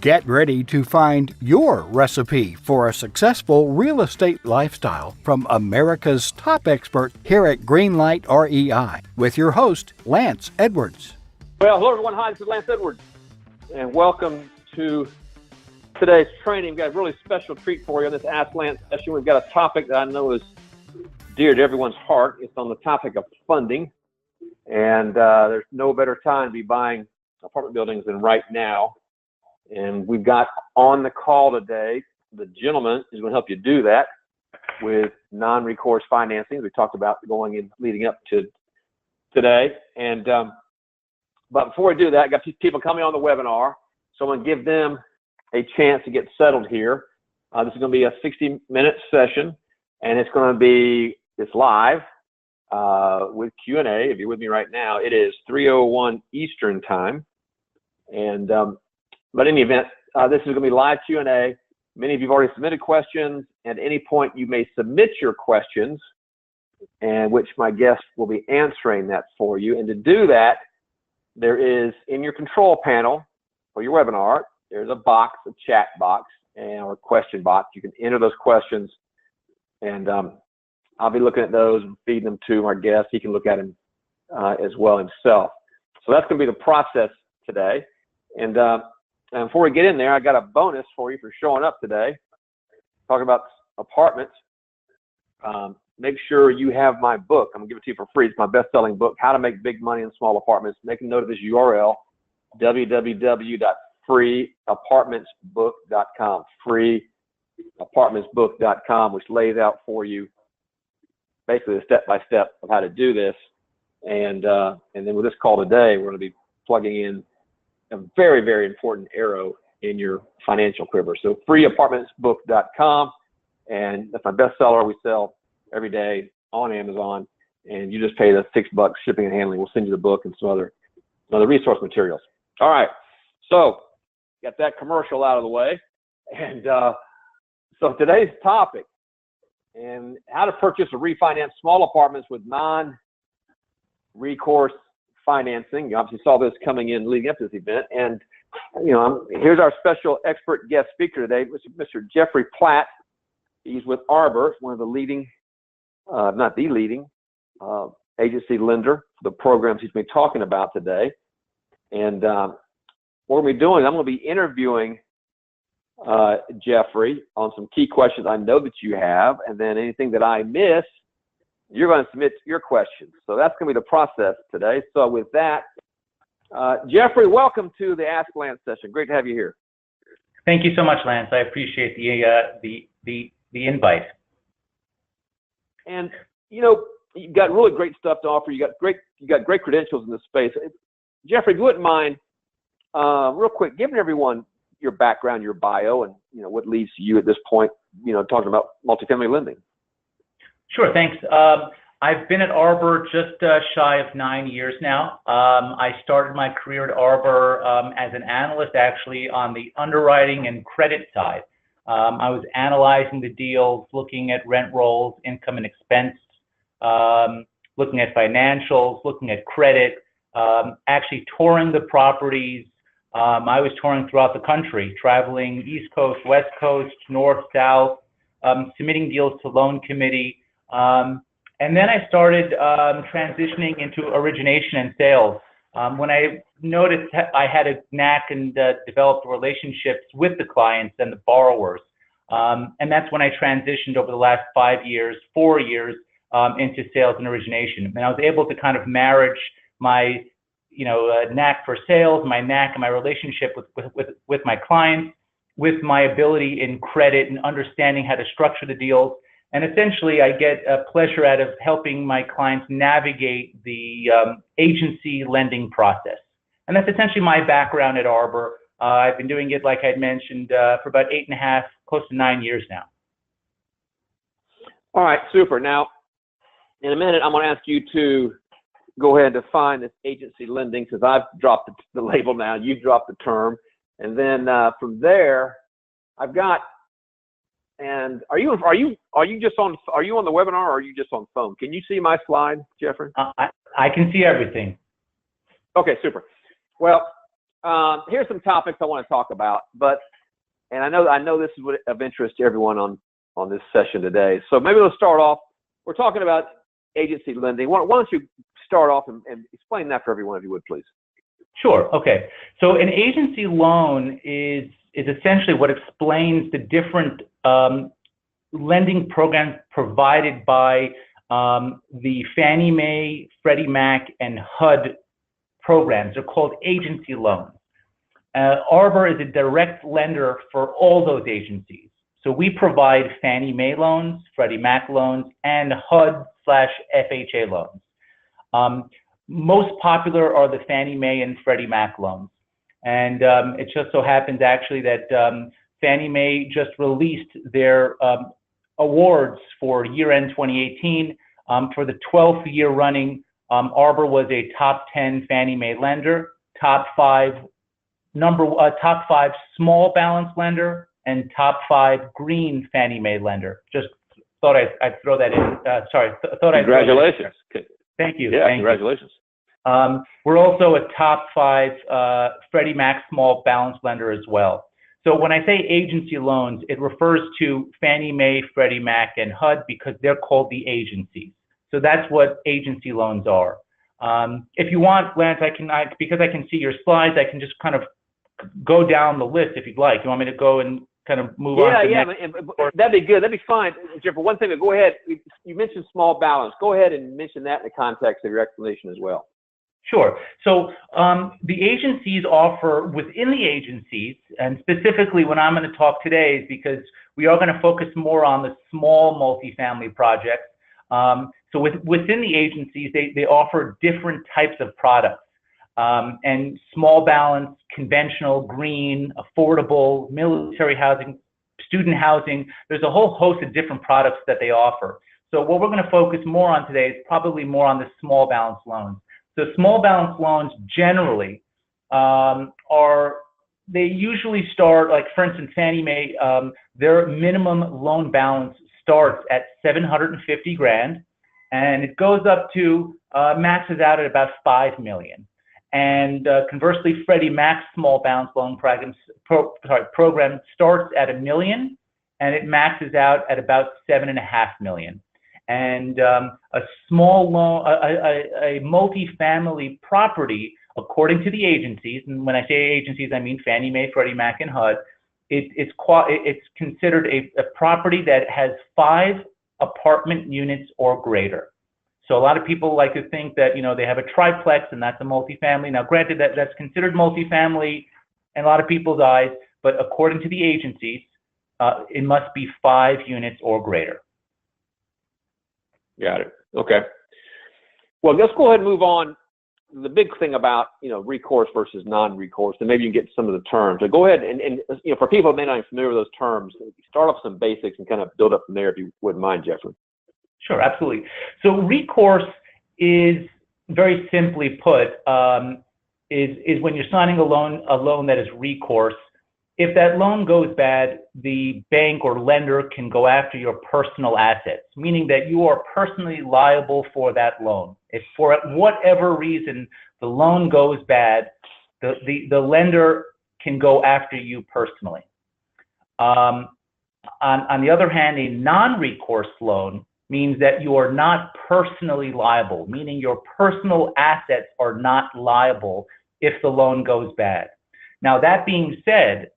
Get ready to find your recipe for a successful real estate lifestyle from America's top expert here at Greenlight REI with your host, Lance Edwards. Well, hello everyone. Hi, this is Lance Edwards, and welcome to today's training. We've got a really special treat for you on this Ask Lance session. We've got a topic that I know is dear to everyone's heart. It's on the topic of funding, and there's no better time to be buying apartment buildings than right now. And we've got on the call today the gentleman who's going to help you do that with non-recourse financing. We talked about going in leading up to today. And but before we do that, I got people coming on the webinar, so I'm going to give them a chance to get settled here. This is going to be a 60-minute session, and it's live with Q&A. If you're with me right now, it is 3:01 Eastern time, and but in any event, this is going to be live Q&A. Many of you have already submitted questions. At any point, you may submit your questions, and which my guest will be answering that for you. And to do that, there is in your control panel for your webinar, there's a box, a chat box, or a question box. You can enter those questions, and I'll be looking at those and feeding them to our guest. He can look at them as well himself. So that's going to be the process today. And before we get in there, I got a bonus for you for showing up today. Talking about apartments. Make sure you have my book. I'm going to give it to you for free. It's my best-selling book, How to Make Big Money in Small Apartments. Make a note of this URL, www.freeapartmentsbook.com, freeapartmentsbook.com, which lays out for you basically the step-by-step of how to do this. And then with this call today, we're going to be plugging in a very, very important arrow in your financial quiver. So freeapartmentsbook.com, and that's my bestseller. We sell every day on Amazon, and you just pay the $6 shipping and handling. We'll send you the book and some other resource materials. All right, so got that commercial out of the way, and so today's topic, and how to purchase or refinance small apartments with non-recourse financing. You obviously saw this coming in leading up to this event, and here's our special expert guest speaker today, Mr. Jeffrey Platt. He's with Arbor, one of the leading, not the leading, agency lender for the programs he's been talking about today. And what we're going to be doing, I'm going to be interviewing Jeffrey on some key questions I know that you have, and then anything that I miss, you're going to submit your questions. So that's going to be the process today. So with that, Jeffrey, welcome to the Ask Lance session. Great to have you here. Thank you so much, Lance. I appreciate the invite. And you've got really great stuff to offer. You got great credentials in this space. Jeffrey, if you wouldn't mind, real quick, giving everyone your background, your bio, and what leads to you at this point, talking about multifamily lending. Sure, thanks. I've been at Arbor just shy of 9 years now. I started my career at Arbor as an analyst, actually, on the underwriting and credit side. I was analyzing the deals, looking at rent rolls, income and expense, looking at financials, looking at credit, actually touring the properties. I was touring throughout the country, traveling East Coast, West Coast, North, South, submitting deals to loan committee. And then I started transitioning into origination and sales. When I noticed I had a knack and developed relationships with the clients and the borrowers. And that's when I transitioned over the last 4 years, into sales and origination. And I was able to kind of marriage my, knack for sales, my knack and my relationship with my clients, with my ability in credit and understanding how to structure the deals. And essentially, I get a pleasure out of helping my clients navigate the agency lending process. And that's essentially my background at Arbor. I've been doing it, like I mentioned, for about 8.5, close to 9 years now. All right, super. Now, in a minute, I'm going to ask you to go ahead and define this agency lending, because I've dropped the label now. You've dropped the term. And then from there, I've got And are you on the webinar, or are you just on phone? Can you see my slide, Jeffrey? I can see everything. Okay, super. Well, here's some topics I want to talk about, and I know this is of interest to everyone on this session today. So maybe let's start off. We're talking about agency lending. Why don't you start off and explain that for everyone, if you would, please? Sure. Okay. So an agency loan is essentially what explains the different lending programs provided by the Fannie Mae, Freddie Mac, and HUD programs. They're called agency loans. Arbor is a direct lender for all those agencies. So we provide Fannie Mae loans, Freddie Mac loans, and HUD/FHA loans. Most popular are the Fannie Mae and Freddie Mac loans. And it just so happens actually that Fannie Mae just released their awards for year-end 2018. For the 12th year running, Arbor was a top 10 Fannie Mae lender, top 5 small balance lender, and top 5 green Fannie Mae lender. Just thought I'd throw that in. Congratulations. Thank you. Yeah, congratulations. We're also a top 5 Freddie Mac small balance lender as well. So when I say agency loans, it refers to Fannie Mae, Freddie Mac, and HUD because they're called the agencies. So that's what agency loans are. If you want, Lance, because I can see your slides, I can just kind of go down the list if you'd like. You want me to go and kind of move on to next? That'd be good. That'd be fine. Jeff, one thing, go ahead. You mentioned small balance. Go ahead and mention that in the context of your explanation as well. Sure. So the agencies offer within the agencies, and specifically when I'm going to talk today is because we are going to focus more on the small multifamily projects. So within the agencies, they offer different types of products. And small balance, conventional, green, affordable, military housing, student housing. There's a whole host of different products that they offer. So what we're going to focus more on today is probably more on the small balance loans. So small balance loans generally they usually start, like for instance, Fannie Mae, their minimum loan balance starts at $750,000, and it goes up to maxes out at about $5 million. And conversely, Freddie Mac's small balance loan program starts at $1 million, and it maxes out at about $7.5 million. And a small loan, a multifamily property, according to the agencies, and when I say agencies, I mean Fannie Mae, Freddie Mac, and HUD, it's considered a property that has 5 apartment units or greater. So a lot of people like to think that, they have a triplex and that's a multifamily. Now, granted, that's considered multifamily in a lot of people's eyes, but according to the agencies, it must be 5 units or greater. Got it. Okay. Well, let's go ahead and move on. The big thing about, recourse versus non-recourse, and maybe you can get some of the terms. So go ahead and for people who may not be familiar with those terms, start off some basics and kind of build up from there if you wouldn't mind, Jeffrey. Sure, absolutely. So recourse is, very simply put, is when you're signing a loan that is recourse. If that loan goes bad, the bank or lender can go after your personal assets, meaning that you are personally liable for that loan. If for whatever reason the loan goes bad, the lender can go after you personally. On the other hand, a non-recourse loan means that you are not personally liable, meaning your personal assets are not liable if the loan goes bad. Now, that being said,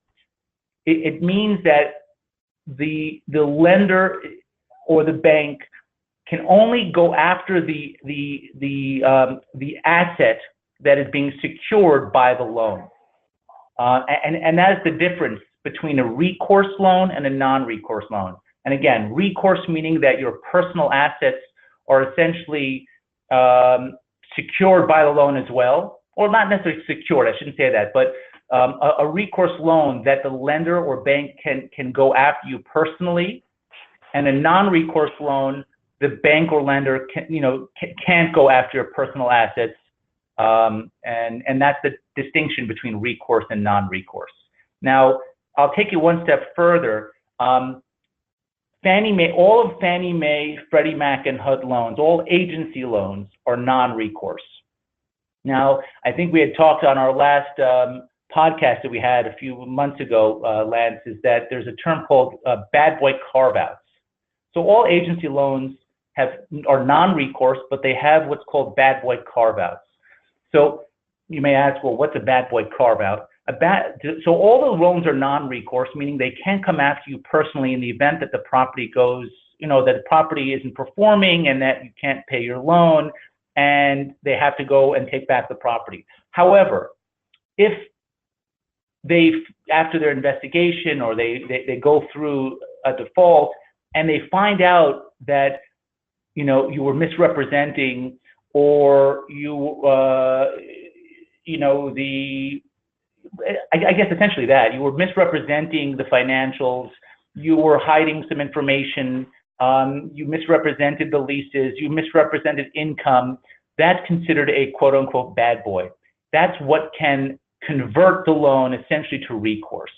it means that the lender or the bank can only go after the asset that is being secured by the loan, and that is the difference between a recourse loan and a non-recourse loan. And again, recourse meaning that your personal assets are essentially secured by the loan as well, or not necessarily secured. I shouldn't say that, but a recourse loan that the lender or bank can go after you personally, and a non-recourse loan, the bank or lender can't go after your personal assets, and that's the distinction between recourse and non-recourse. Now, I'll take you one step further. all of Fannie Mae, Freddie Mac, and HUD loans, all agency loans, are non-recourse. Now, I think we had talked on our last podcast that we had a few months ago, Lance, is that there's a term called bad boy carve-outs. So all agency loans are non-recourse, but they have what's called bad boy carve-outs. So you may ask, well, what's a bad boy carve-out? So all the loans are non-recourse, meaning they can't come after you personally in the event that the property goes, that the property isn't performing and that you can't pay your loan, and they have to go and take back the property. However, if after their investigation, or they go through a default and they find out that you were misrepresenting, or I guess essentially that you were misrepresenting the financials, you were hiding some information, you misrepresented the leases, you misrepresented income, that's considered a quote unquote bad boy. That's what can convert the loan essentially to recourse.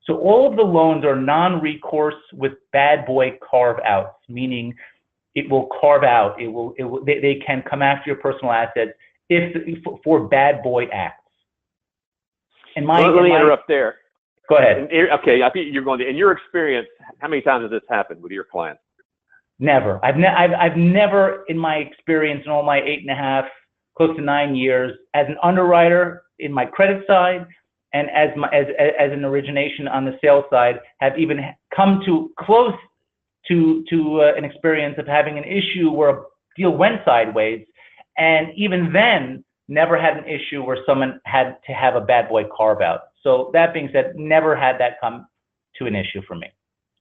So all of the loans are non-recourse with bad boy carve-outs, meaning it will carve out, they can come after your personal assets for bad boy acts. Let me interrupt there. Go ahead. Okay, I think you're going to. In your experience, how many times has this happened with your clients? Never. I've never, in my experience, in all my 8.5, close to 9 years, as an underwriter in my credit side, and as an origination on the sales side, have even come to close to an experience of having an issue where a deal went sideways, and even then, never had an issue where someone had to have a bad boy carve out. So that being said, never had that come to an issue for me.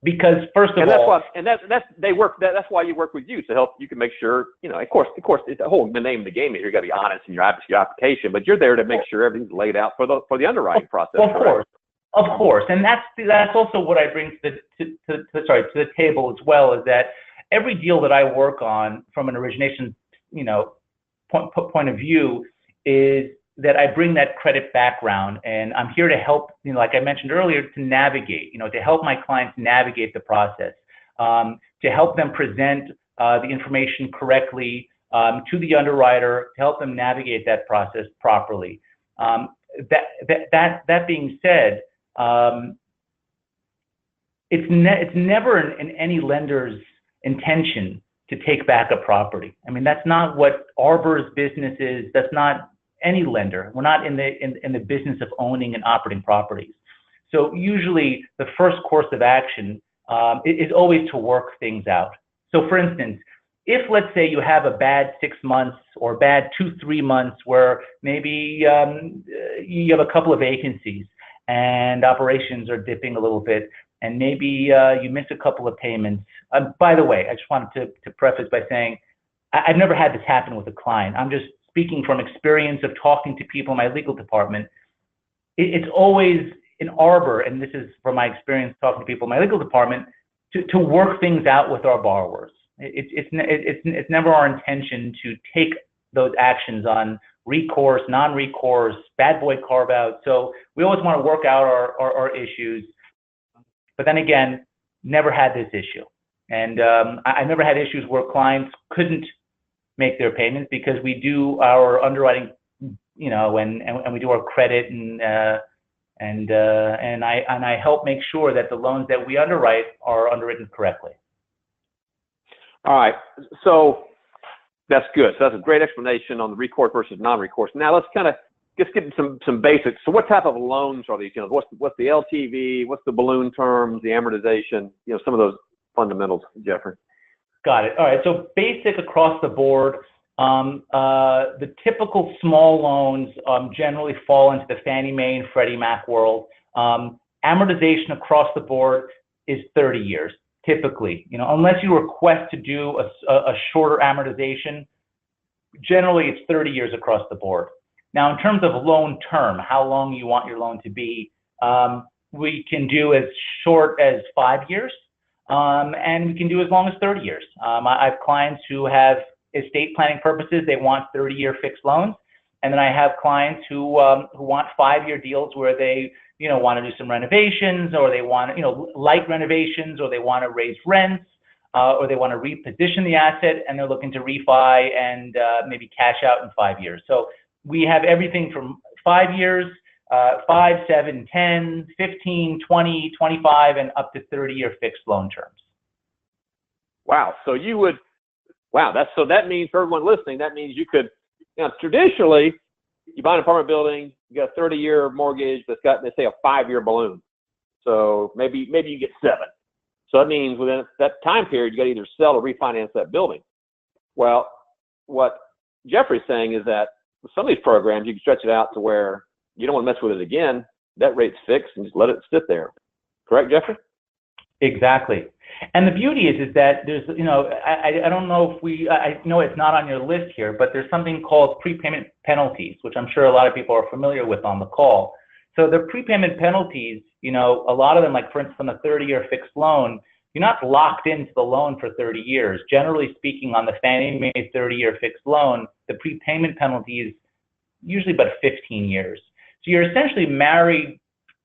Because first of all, that's why you work with you, to help you can make sure, of course, it's the name of the game is you got to be honest in your application, but you're there to make sure everything's laid out for the underwriting process. Of course, and that's also what I bring to the table as well, is that every deal that I work on from an origination, point of view, is that I bring that credit background, and I'm here to help, like I mentioned earlier, to navigate, to help my clients navigate the process, to help them present the information correctly to the underwriter, to help them navigate that process properly. That being said, it's never in any lender's intention to take back a property. I mean, that's not what Arbor's business is. That's not any lender. We're not in the business of owning and operating properties. So usually the first course of action is always to work things out. So for instance, if let's say you have a bad 6 months or bad 2-3 months where maybe you have a couple of vacancies and operations are dipping a little bit, and maybe you miss a couple of payments. By the way, I just wanted to preface by saying I've never had this happen with a client. I'm just speaking from experience of talking to people in my legal department. It's always in Arbor, and this is from my experience talking to people in my legal department, to work things out with our borrowers. It's never our intention to take those actions on recourse, non-recourse, bad boy carve out. So we always want to work out our issues. But then again, never had this issue. And I never had issues where clients couldn't make their payments, because we do our underwriting, and we do our credit, and I help make sure that the loans that we underwrite are underwritten correctly. All right, so that's good. So that's a great explanation on the recourse versus non-recourse. Now let's get some basics. So what type of loans are these? What's the LTV? What's the balloon terms? The amortization? Some of those fundamentals, Jeffrey. Got it. All right. So basic across the board. The typical small loans generally fall into the Fannie Mae and Freddie Mac world. Amortization across the board is 30 years, typically. Unless you request to do a shorter amortization, generally it's 30 years across the board. Now, in terms of loan term, how long you want your loan to be, we can do as short as 5 years. And we can do as long as 30 years. I have clients who have estate planning purposes. They want 30-year fixed loans. And then I have clients who want 5-year deals where they want to do some renovations, or they want, light renovations, or they want to raise rents, or they want to reposition the asset, and they're looking to refi and maybe cash out in 5 years. So we have everything from 5 years, 5, 7, 10, 15, 20, 25, and up to 30-year fixed loan terms. Wow. So that means for everyone listening, that means you could, traditionally, you buy an apartment building, you got a 30-year mortgage that's got, let's say, a 5-year balloon. So maybe you get 7. So that means within that time period, you got to either sell or refinance that building. Well, what Jeffrey's saying is that with some of these programs, you can stretch it out to where you don't want to mess with it again. That rate's fixed and just let it sit there. Correct, Jeffrey? Exactly. And the beauty is that there's, I don't know if I know it's not on your list here, but there's something called prepayment penalties, which I'm sure a lot of people are familiar with on the call. So the prepayment penalties, a lot of them, like for instance, on the 30-year fixed loan, you're not locked into the loan for 30 years. Generally speaking, on the Fannie Mae 30-year fixed loan, the prepayment penalty is usually about 15 years. So you're essentially married,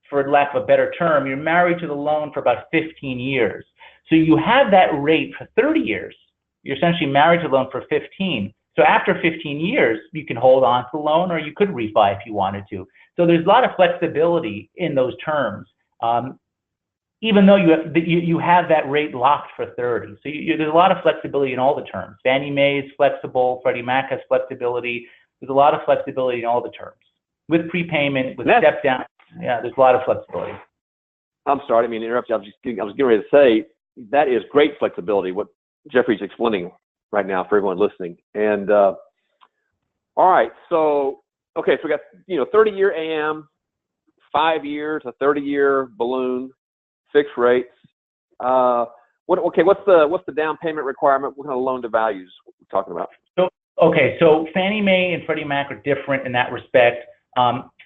for lack of a better term, you're married to the loan for about 15 years. So you have that rate for 30 years. You're essentially married to the loan for 15. So after 15 years, you can hold on to the loan, or you could refi if you wanted to. So there's a lot of flexibility in those terms, even though you have that rate locked for 30. So there's a lot of flexibility in all the terms. Fannie Mae is flexible. Freddie Mac has flexibility. There's a lot of flexibility in all the terms. With prepayment, with step down, there's a lot of flexibility. I'm sorry, I didn't mean to interrupt you. I was getting ready to say that is great flexibility, what Jeffrey's explaining right now for everyone listening. And all right, so we got 30-year AM, 5 years, a 30-year balloon, fixed rates. What's the down payment requirement? What kind of loan to values are we talking about? So Fannie Mae and Freddie Mac are different in that respect.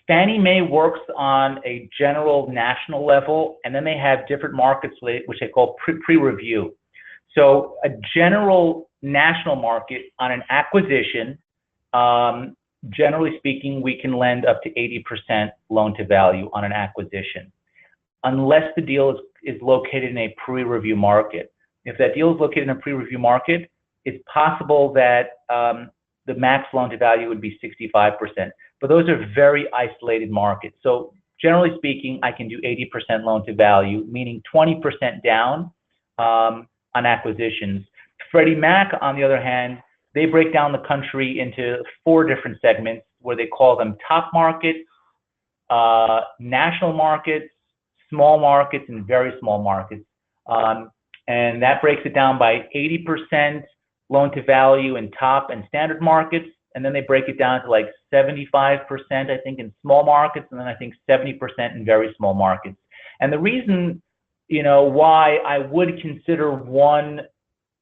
Fannie Mae works on a general national level, and then they have different markets which they call pre-review. So a general national market on an acquisition, generally speaking, we can lend up to 80% loan to value on an acquisition, unless the deal is located in a pre-review market. If that deal is located in a pre-review market, it's possible that the max loan to value would be 65%. But those are very isolated markets. So generally speaking, I can do 80% loan to value, meaning 20% down on acquisitions. Freddie Mac, on the other hand, they break down the country into 4 different segments where they call them top markets, national markets, small markets, and very small markets. And that breaks it down by 80% loan to value in top and standard markets. And then they break it down to like 75%, I think, in small markets, and then I think 70% in very small markets. And the reason, why I would consider one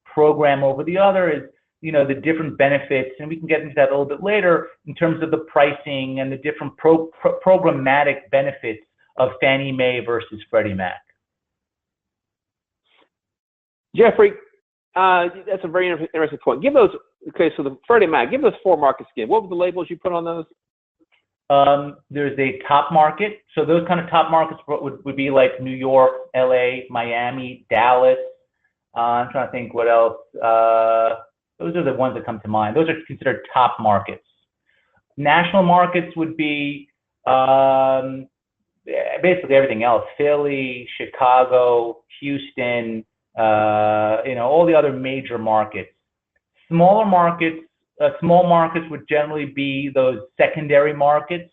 program over the other is, the different benefits, and we can get into that a little bit later in terms of the pricing and the different programmatic benefits of Fannie Mae versus Freddie Mac. Jeffrey, that's a very interesting point. So the Freddie Mac, give those 4 markets again. What were the labels you put on those? There's a top market. So those kind of top markets would be like New York, LA, Miami, Dallas. I'm trying to think what else. Those are the ones that come to mind. Those are considered top markets. National markets would be basically everything else: Philly, Chicago, Houston, all the other major markets. Small markets would generally be those secondary markets,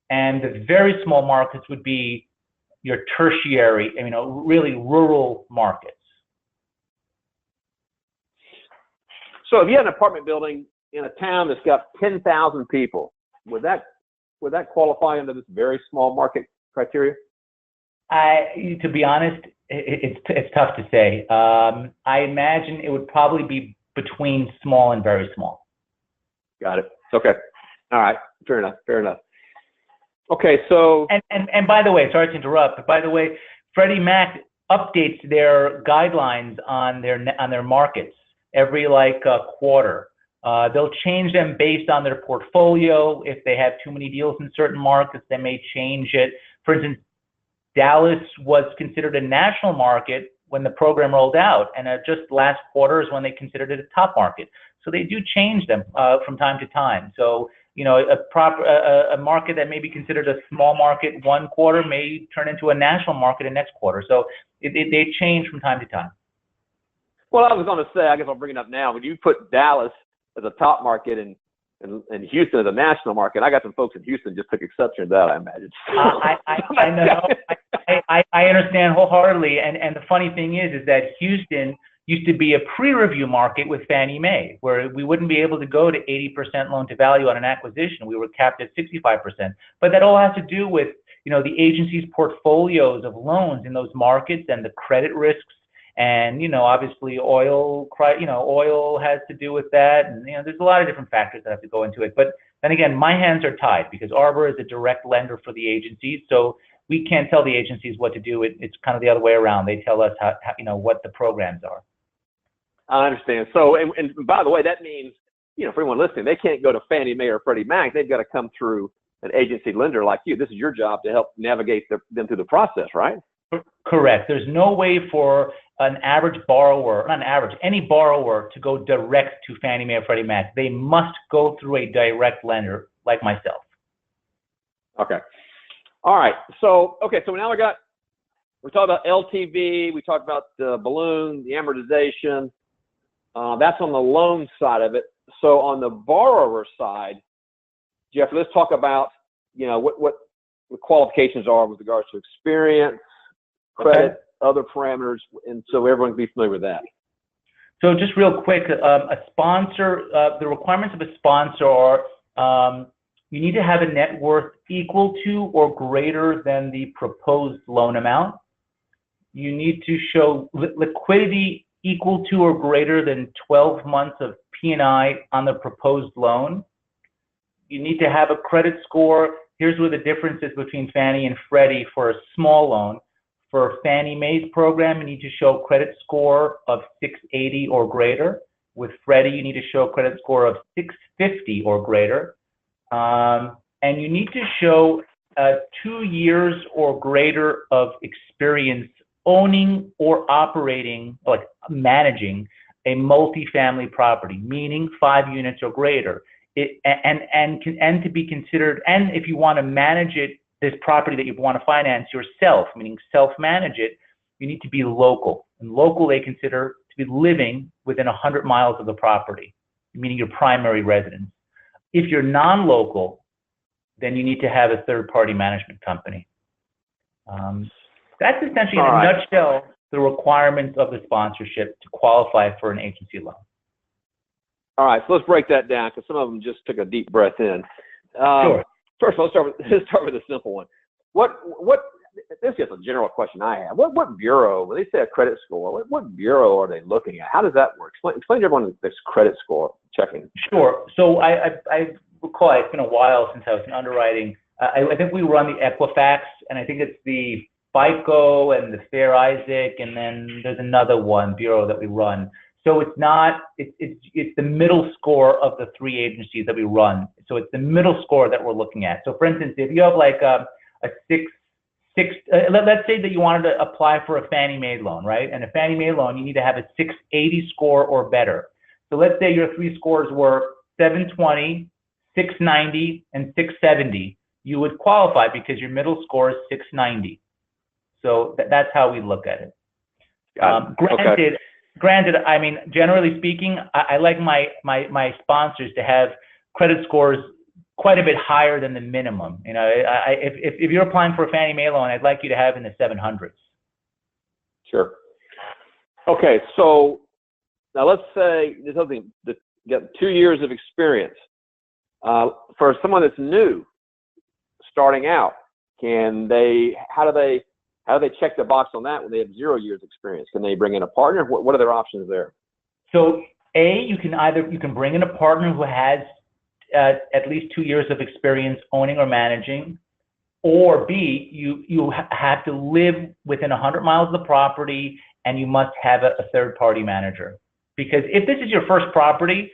and the very small markets would be your tertiary, really rural markets. So if you had an apartment building in a town that's got 10,000 people, would that qualify under this very small market criteria? To be honest, it's tough to say. I imagine it would probably be between small and very small. Got it. Okay. All right. Fair enough. Okay. So. And by the way, sorry to interrupt, but by the way, Freddie Mac updates their guidelines on their markets every quarter. They'll change them based on their portfolio. If they have too many deals in certain markets, they may change it. For instance, Dallas was considered a national market when the program rolled out, and just last quarter is when they considered it a top market. So they do change them from time to time. So, you know, a market that may be considered a small market one quarter may turn into a national market in next quarter. So they change from time to time. Well, I was going to say, I guess I'll bring it up now. When you put Dallas as a top market and Houston as a national market, I got some folks in Houston just took exception to that, I imagine. I know. I understand wholeheartedly. And the funny thing is that Houston used to be a pre-review market with Fannie Mae, where we wouldn't be able to go to 80% loan to value on an acquisition. We were capped at 65%. But that all has to do with, you know, the agency's portfolios of loans in those markets and the credit risks. And, you know, obviously oil has to do with that. And, you know, there's a lot of different factors that have to go into it. But then again, my hands are tied because Arbor is a direct lender for the agencies. So we can't tell the agencies what to do. It's kind of the other way around. They tell us how you know, what the programs are. I understand. So, and by the way, that means, you know, for anyone listening, they can't go to Fannie Mae or Freddie Mac. They've got to come through an agency lender like you. This is your job to help navigate them through the process, right? Correct. There's no way for an average borrower, not an average, any borrower to go direct to Fannie Mae or Freddie Mac. They must go through a direct lender like myself. Okay. All right. So now we talked about LTV, we talked about the balloon, the amortization. That's on the loan side of it. So on the borrower side, Jeff, let's talk about, you know, what the qualifications are with regards to experience, credit, other parameters, and so everyone can be familiar with that. So just real quick, a sponsor, the requirements of a sponsor are you need to have a net worth equal to or greater than the proposed loan amount. You need to show liquidity equal to or greater than 12 months of P&I on the proposed loan. You need to have a credit score. Here's where the difference is between Fannie and Freddie for a small loan. For Fannie Mae's program, you need to show credit score of 680 or greater. With Freddie, you need to show credit score of 650 or greater. And you need to show 2 years or greater of experience owning or operating, like managing a multifamily property, meaning 5 units or greater. And to be considered, and if you want to manage it, this property that you want to finance yourself, meaning self-manage it, you need to be local. And local they consider to be living within 100 miles of the property, meaning your primary residence. If you're non-local, then you need to have a third-party management company. That's essentially, in a nutshell, the requirements of the sponsorship to qualify for an agency loan. All right, so let's break that down because some of them just took a deep breath in. Sure. First of all, let's start with a simple one. This is just a general question I have. What bureau, when they say a credit score, what bureau are they looking at? How does that work? Explain to everyone this credit score checking. Sure. So I recall, it's been a while since I was in underwriting. I think we run the Equifax, and I think it's the FICO and the Fair Isaac, and then there's another one bureau that we run. So it's the middle score of the 3 agencies that we run. So it's the middle score that we're looking at. So for instance, if you have like a let's say that you wanted to apply for a Fannie Mae loan, right? And a Fannie Mae loan, you need to have a 680 score or better. So let's say your 3 scores were 720, 690, and 670. You would qualify because your middle score is 690. So that's how we look at it. Granted, I mean, generally speaking, I like my sponsors to have credit scores quite a bit higher than the minimum. You know, if you're applying for a Fannie Mae loan, I'd like you to have in the 700s. Sure. Okay, so now let's say there's something that got 2 years of experience. For someone that's new, starting out, how do they check the box on that when they have 0 years experience? Can they bring in a partner? What are their options there? So you can bring in a partner who has at least 2 years of experience owning or managing, or B, you have to live within 100 miles of the property, and you must have a third-party manager. Because if this is your first property,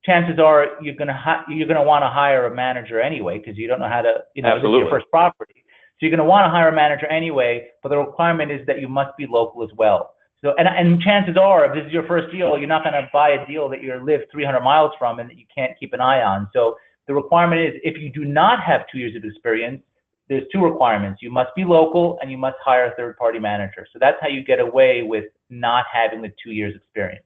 chances are you're gonna want to hire a manager anyway, because you don't know how to, this is your first property. you're going to want to hire a manager anyway, but the requirement is that you must be local as well. So, and chances are, if this is your first deal, you're not going to buy a deal that you live 300 miles from and that you can't keep an eye on. So the requirement is, if you do not have 2 years of experience, there's 2 requirements. You must be local and you must hire a third-party manager. So that's how you get away with not having the 2 years experience.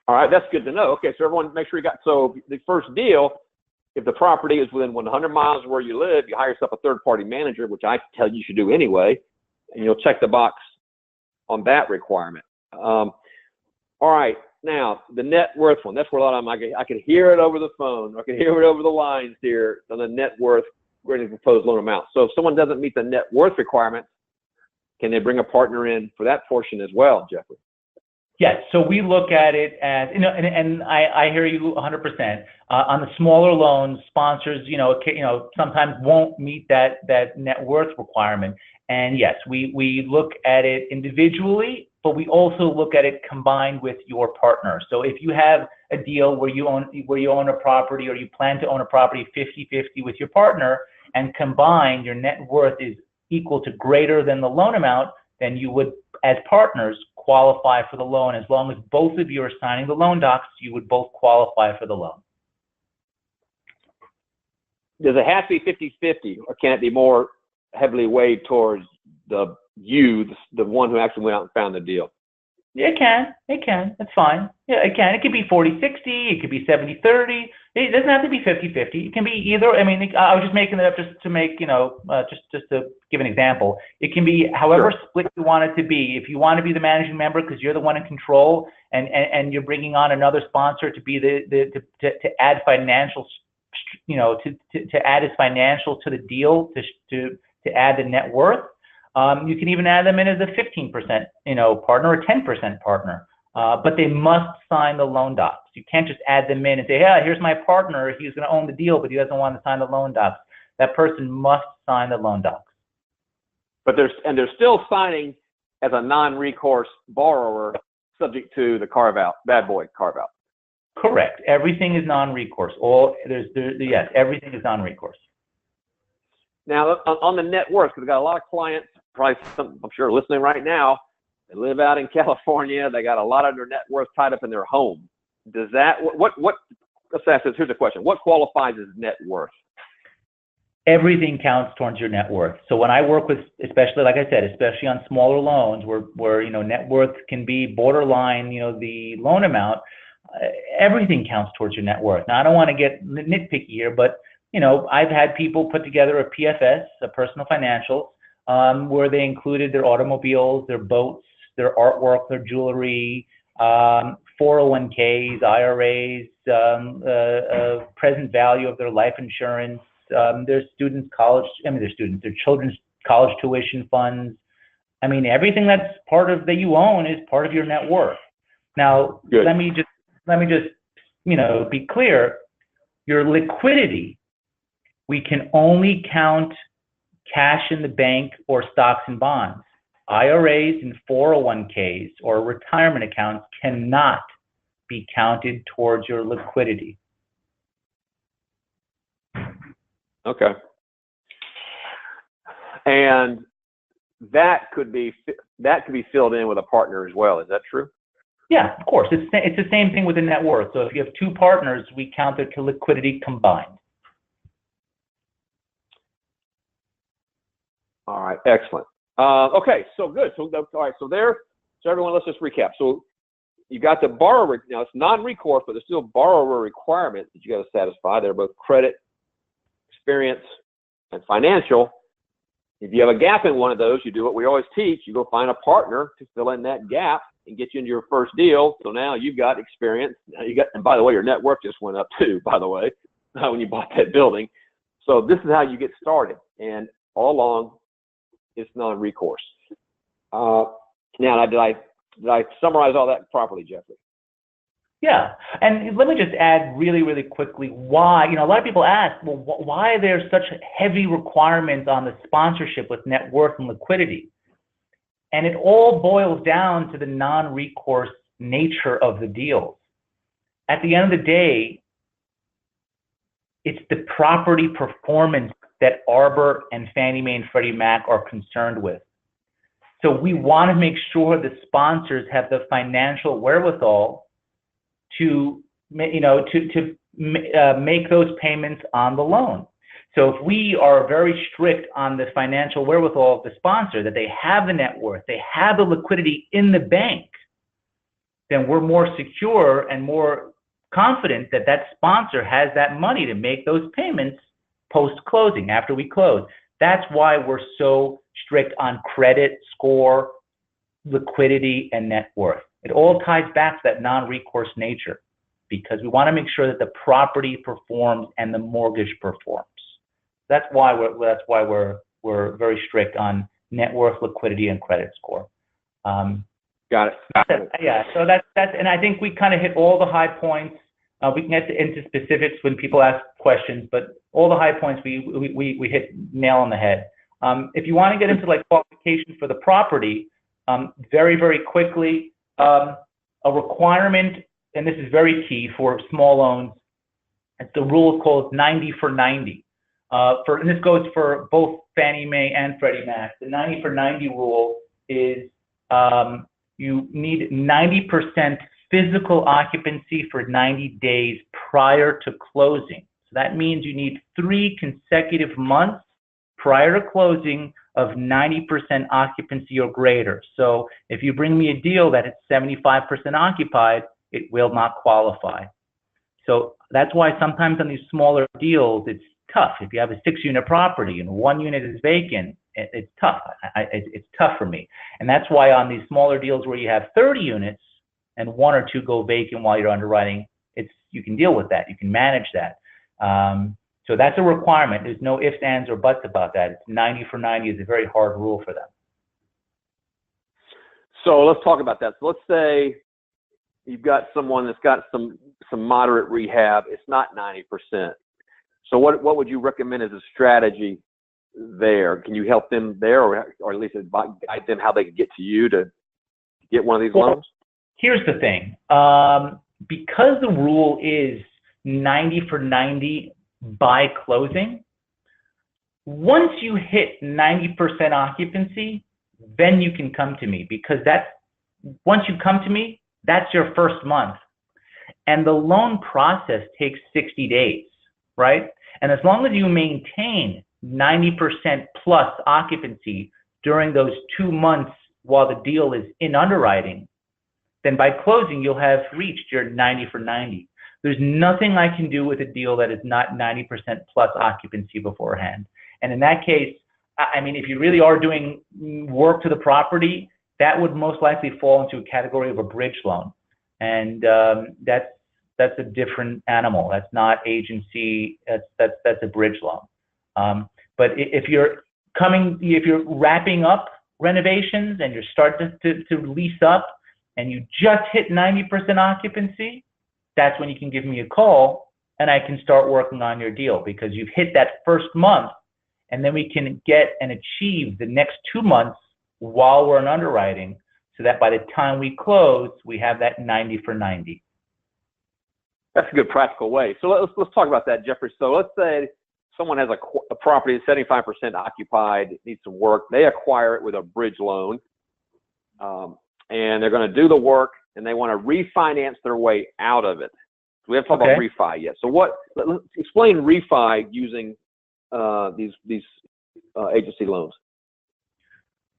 All right, that's good to know. Okay, so everyone make sure you got, so the first deal, if the property is within 100 miles of where you live, you hire yourself a third-party manager, which I tell you should do anyway, and you'll check the box on that requirement. All right, now the net worth one. That's where a lot of them, I could hear it over the phone. I could hear it over the lines here on the net worth, where the proposed loan amount. So if someone doesn't meet the net worth requirement, can they bring a partner in for that portion as well, Jeffrey? Yes, so we look at it as, and I hear you 100%. On the smaller loans, sponsors, sometimes won't meet that net worth requirement. And yes, we look at it individually, but we also look at it combined with your partner. So if you have a deal where you own a property, or you plan to own a property 50-50 with your partner, and combined your net worth is equal to greater than the loan amount, then you would, as partners, qualify for the loan. As long as both of you are signing the loan docs, you would both qualify for the loan. Does it have to be 50-50, or can it be more heavily weighed towards the one who actually went out and found the deal? It can. That's fine. Yeah, it can. It could be 40-60. It could be 70-30. It doesn't have to be 50-50. It can be either. I mean, I was just making it up just to make, just to give an example. It can be however split you want it to be. If you want to be the managing member because you're the one in control, and you're bringing on another sponsor to be to add financials, to add his financials to the deal, to add the net worth. You can even add them in as a 15%, partner, or 10% partner, but they must sign the loan docs. You can't just add them in and say, yeah, here's my partner. He's going to own the deal, but he doesn't want to sign the loan docs. That person must sign the loan docs. But they're still signing as a non-recourse borrower, subject to the carve-out, bad boy carve-out. Correct. Everything is non-recourse. Yes, everything is non-recourse. Now, on the net worth, because we've got a lot of clients, probably some, I'm sure, listening right now. They live out in California. They got a lot of their net worth tied up in their home. Does that, let's ask this, here's a question. What qualifies as net worth? Everything counts towards your net worth. So when I work with, especially, like I said, especially on smaller loans where net worth can be borderline, the loan amount, everything counts towards your net worth. Now, I don't want to get nitpicky here, but I've had people put together a PFS, a personal financial, where they included their automobiles, their boats, their artwork, their jewelry, 401ks, IRAs, present value of their life insurance, their their children's college tuition funds. I mean, everything that's that you own is part of your net worth. Now, let me just be clear. Your liquidity, we can only count cash in the bank or stocks and bonds. IRAs and 401ks or retirement accounts cannot be counted towards your liquidity. Okay. And that could be filled in with a partner as well. Is that true? Yeah, of course. It's the same thing with the net worth. So if you have 2 partners, we count their liquidity combined. All right, excellent. Okay, so good. So all right, so everyone, let's just recap. So you got the borrower. Now it's non-recourse, but there's still borrower requirements that you got to satisfy. They're both credit, experience, and financial. If you have a gap in one of those, you do what we always teach. You go find a partner to fill in that gap and get you into your first deal. So now you've got experience. Now and by the way, your net worth just went up too, by the way, when you bought that building. So this is how you get started. And all along, it's non-recourse. Now, did I summarize all that properly, Jeffrey? Yeah, and let me just add really, really quickly why. A lot of people ask, well, why are there such heavy requirements on the sponsorship with net worth and liquidity? And it all boils down to the non-recourse nature of the deals. At the end of the day, it's the property performance that Arbor and Fannie Mae and Freddie Mac are concerned with. So we want to make sure the sponsors have the financial wherewithal to, make those payments on the loan. So if we are very strict on the financial wherewithal of the sponsor, that they have the net worth, they have the liquidity in the bank, then we're more secure and more confident that that sponsor has that money to make those payments post-closing, after we close. That's why we're so strict on credit score, liquidity, and net worth. It all ties back to that non-recourse nature, because we want to make sure that the property performs and the mortgage performs. That's why we're very strict on net worth, liquidity, and credit score. Got it. Yeah. So that's and I think we kind of hit all the high points. We can get into specifics when people ask questions, but all the high points we hit nail on the head. If you want to get into like qualifications for the property, very, very quickly, a requirement, and this is very key for small loans, it's the rule called 90 for 90. And this goes for both Fannie Mae and Freddie Mac. The 90 for 90 rule is you need 90% physical occupancy for 90 days prior to closing. So that means you need 3 consecutive months prior to closing of 90% occupancy or greater. So if you bring me a deal that is 75% occupied, it will not qualify. So that's why sometimes on these smaller deals, it's tough. If you have a 6-unit property and 1 unit is vacant, it's tough. It's tough for me. And that's why on these smaller deals where you have 30 units and 1 or 2 go vacant while you're underwriting, you can deal with that. You can manage that. So that's a requirement. There's no ifs, ands, or buts about that. It's 90 for 90 is a very hard rule for them. So let's talk about that. So let's say you've got someone that's got some moderate rehab. It's not 90%. So what would you recommend as a strategy there? Can you help them there, or at least guide them how they can get to you to get one of these loans? Here's the thing. Because the rule is 90 for 90 by closing, once you hit 90% occupancy, then you can come to me, because once you come to me, that's your first month. And the loan process takes 60 days, right? And as long as you maintain 90% plus occupancy during those 2 months while the deal is in underwriting, then by closing, you'll have reached your 90 for 90. There's nothing I can do with a deal that is not 90% plus occupancy beforehand. And in that case, I mean, if you really are doing work to the property, that would most likely fall into a category of a bridge loan. And that's a different animal. That's not agency. That's a bridge loan. But if you're wrapping up renovations and you're starting to lease up and you just hit 90% occupancy, that's when you can give me a call and I can start working on your deal, because you've hit that first month, and then we can get and achieve the next 2 months while we're in underwriting, so that by the time we close, we have that 90 for 90. That's a good practical way. So let's talk about that, Jeffrey. So let's say someone has a property that's 75% occupied, needs some work. They acquire it with a bridge loan, and they're going to do the work, and they want to refinance their way out of it. We haven't talked about refi yet. So let's explain refi using these agency loans.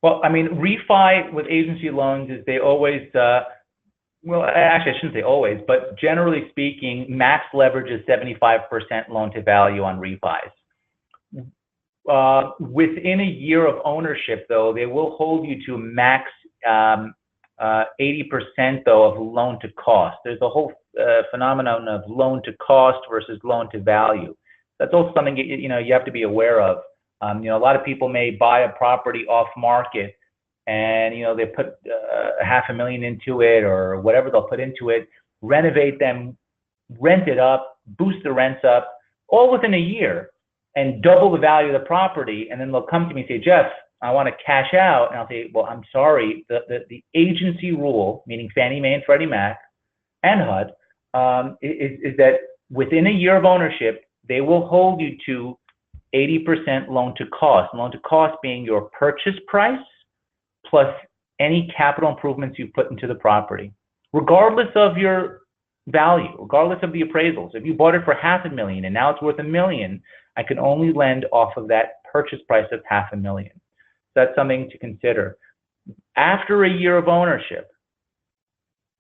Well, I mean, refi with agency loans is they always, well, actually, I shouldn't say always, but generally speaking, max leverage is 75% loan to value on refis. Within a year of ownership, though, they will hold you to max 80% though of loan to cost. There's a whole phenomenon of loan to cost versus loan to value. That's also something you have to be aware of. A lot of people may buy a property off market, and they put $500,000 into it or whatever they'll put into it, renovate them, rent it up, boost the rents up, all within a year, and double the value of the property. And then they'll come to me and say, Jeff, I want to cash out. And I'll say, well, I'm sorry, the agency rule, meaning Fannie Mae and Freddie Mac and HUD, is that within a year of ownership, they will hold you to 80% loan to cost. Loan to cost being your purchase price plus any capital improvements you put into the property, regardless of your value, regardless of the appraisals. If you bought it for $500,000 and now it's worth $1 million, I can only lend off of that purchase price of $500,000. So that's something to consider. After a year of ownership,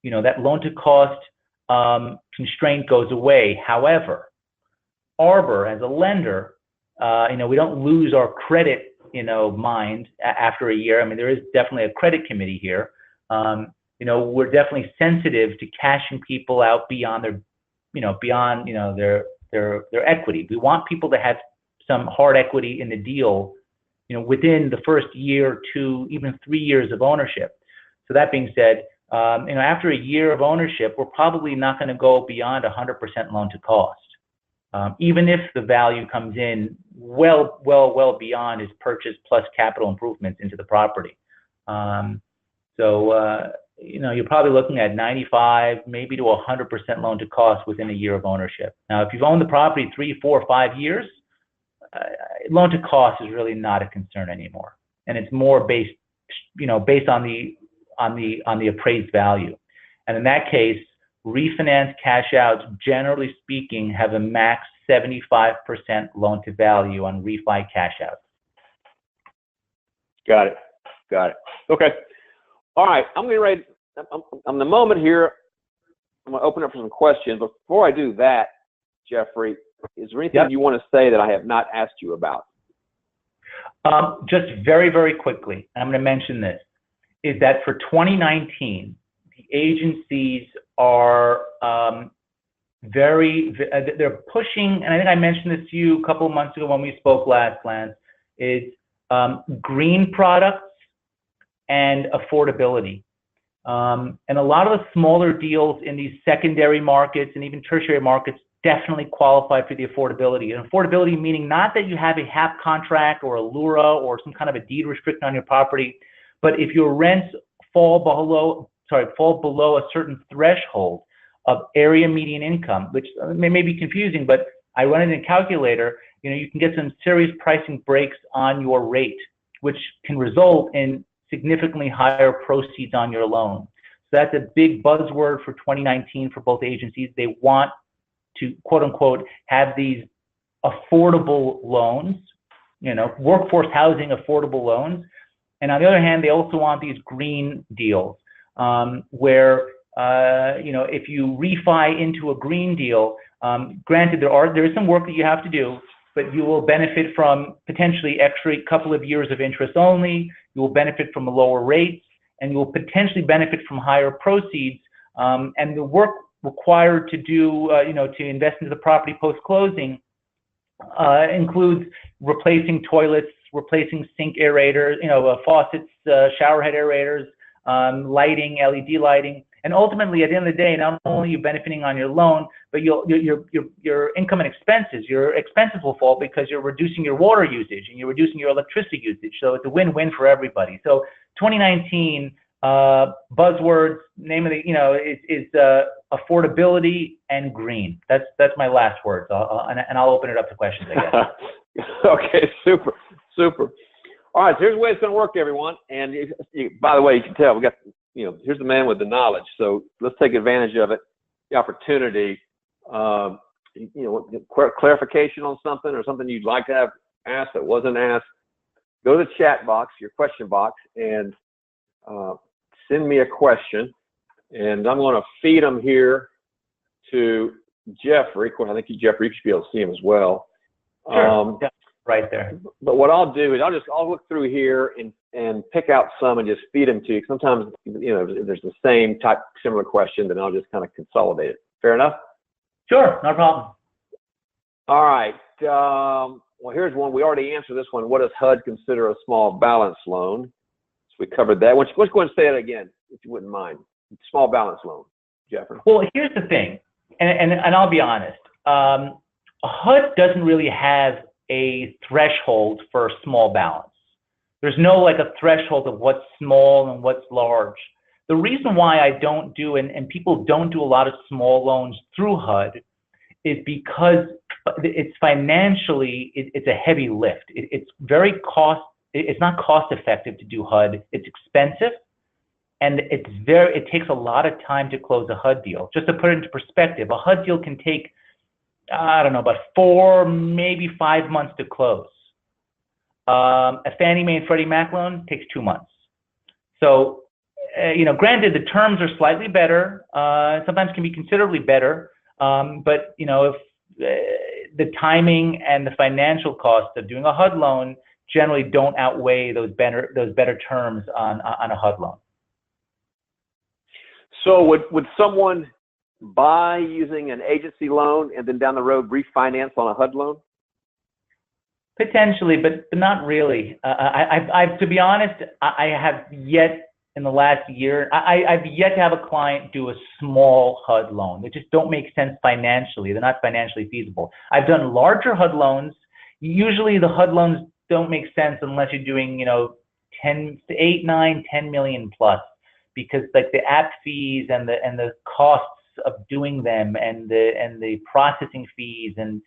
that loan to cost constraint goes away. However, Arbor as a lender, we don't lose our credit, mind after a year. I mean, there is definitely a credit committee here. We're definitely sensitive to cashing people out beyond their equity. We want people to have some hard equity in the deal, within the first year, 2, even 3 years of ownership. So that being said, after a year of ownership, we're probably not going to go beyond 100% loan to cost. Even if the value comes in well beyond his purchase plus capital improvements into the property. You're probably looking at 95, maybe to 100% loan to cost within a year of ownership. Now, if you've owned the property 3, 4, 5 years, loan to cost is really not a concern anymore, and it's more based on the appraised value. And in that case, refinance cash outs, generally speaking, have a max 75% loan to value on refi cash outs. Got it. Okay. All right. I'm the moment here. I'm going to open up for some questions. But before I do that, Jeffrey, is there anything you want to say that I have not asked you about? Just very, very quickly, I'm going to mention this, is that for 2019, the agencies are they're pushing, and I think I mentioned this to you a couple of months ago when we spoke last, Lance, is green products and affordability. And a lot of the smaller deals in these secondary markets and even tertiary markets definitely qualify for the affordability. And affordability meaning not that you have a HAP contract or a LURA or some kind of a deed restriction on your property, but if your rents fall below a certain threshold of area median income, which may be confusing, but I run it in a calculator, you can get some serious pricing breaks on your rate, which can result in significantly higher proceeds on your loan. So that's a big buzzword for 2019 for both agencies. They want to, quote unquote, have these affordable loans, workforce housing affordable loans. And on the other hand, they also want these green deals where, if you refi into a green deal, granted there is some work that you have to do, but you will benefit from potentially extra couple of years of interest only. You will benefit from lower rates, and you will potentially benefit from higher proceeds. And the work required to do, to invest into the property post-closing includes replacing toilets, replacing sink aerators, faucets, shower head aerators, lighting, LED lighting. And ultimately, at the end of the day, not only are you benefiting on your loan, but your income and expenses, your expenses will fall because you're reducing your water usage and you're reducing your electricity usage. So it's a win-win for everybody. So 2019 buzzwords, name of the, is affordability and green. That's my last words. And I'll open it up to questions, I guess. Okay, super. All right, so here's the way it's going to work, everyone. And by the way, you can tell we got, here's the man with the knowledge. So let's take advantage of it, the opportunity. Clarification on something or something you'd like to have asked that wasn't asked. Go to the chat box, your question box, and send me a question. And I'm going to feed them here to Jeffrey. I think Jeffrey, you should be able to see him as well. Sure. Yeah, right there. But what I'll do is I'll look through here and pick out some and just feed them to you. Sometimes, if there's the same type, similar question, then I'll just kind of consolidate it. Fair enough? Sure, no problem. All right. Well, here's one. We already answered this one. What does HUD consider a small balance loan? So we covered that. Let's go and say it again, if you wouldn't mind. Small balance loan, Jeffrey. Well, here's the thing, and I'll be honest. HUD doesn't really have a threshold for a small balance. There's no a threshold of what's small and what's large. The reason why I don't do, and people don't do a lot of small loans through HUD, is because it's financially, it's a heavy lift. It's not cost effective to do HUD. It's expensive, and it takes a lot of time to close a HUD deal. Just to put it into perspective, a HUD deal can take, I don't know, about 4, maybe 5 months to close. A Fannie Mae and Freddie Mac loan takes 2 months. So, granted, the terms are slightly better, sometimes can be considerably better, but, if the timing and the financial costs of doing a HUD loan generally don't outweigh those better terms on a HUD loan. So would someone buy using an agency loan and then down the road refinance on a HUD loan? Potentially, but not really. To be honest, I have yet in the last year, I've yet to have a client do a small HUD loan. They just don't make sense financially. They're not financially feasible. I've done larger HUD loans. Usually the HUD loans don't make sense unless you're doing, 8, 9, 10 million plus, because like the app fees and the costs of doing them and the processing fees and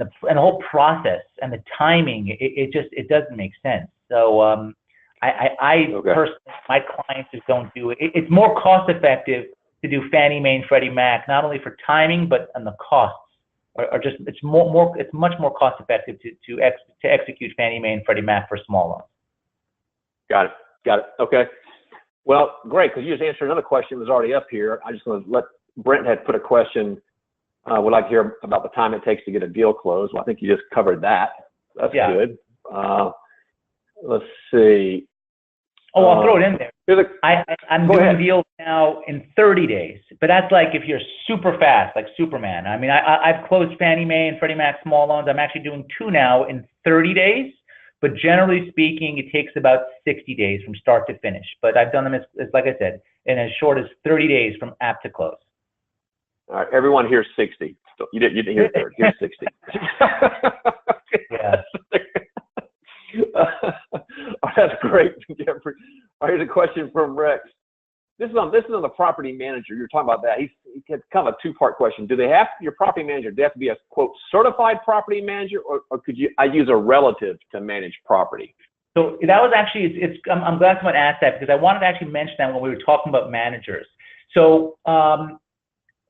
the whole process and the timing, it doesn't make sense. So okay. Personally, my clients just don't do it. It's more cost effective to do Fannie Mae and Freddie Mac, not only for timing but and the costs are just it's much more cost effective to execute Fannie Mae and Freddie Mac for small loans. Got it. Okay. Well, great, because you just answered another question that was already up here. I just want to let Brent had put a question. Would like to hear about the time it takes to get a deal closed. Well, I think you just covered that. That's good. Let's see. Oh, I'll throw it in there. I'm doing deals now in 30 days, but that's like if you're super fast, like Superman. I mean, I've closed Fannie Mae and Freddie Mac small loans. I'm actually doing 2 now in 30 days, but generally speaking, it takes about 60 days from start to finish. But I've done them, as like I said, in as short as 30 days from app to close. All right, everyone here's 60. You didn't hear 30. Here's 60. Yeah. That's great, Jeffrey. All right, here's a question from Rex. This is on the property manager. You're talking about that. He's kind of a 2-part question. Do they have your property manager? Do they have to be a quote certified property manager, or could I use a relative to manage property? So that was actually I'm glad someone asked that, because I wanted to actually mention that when we were talking about managers. So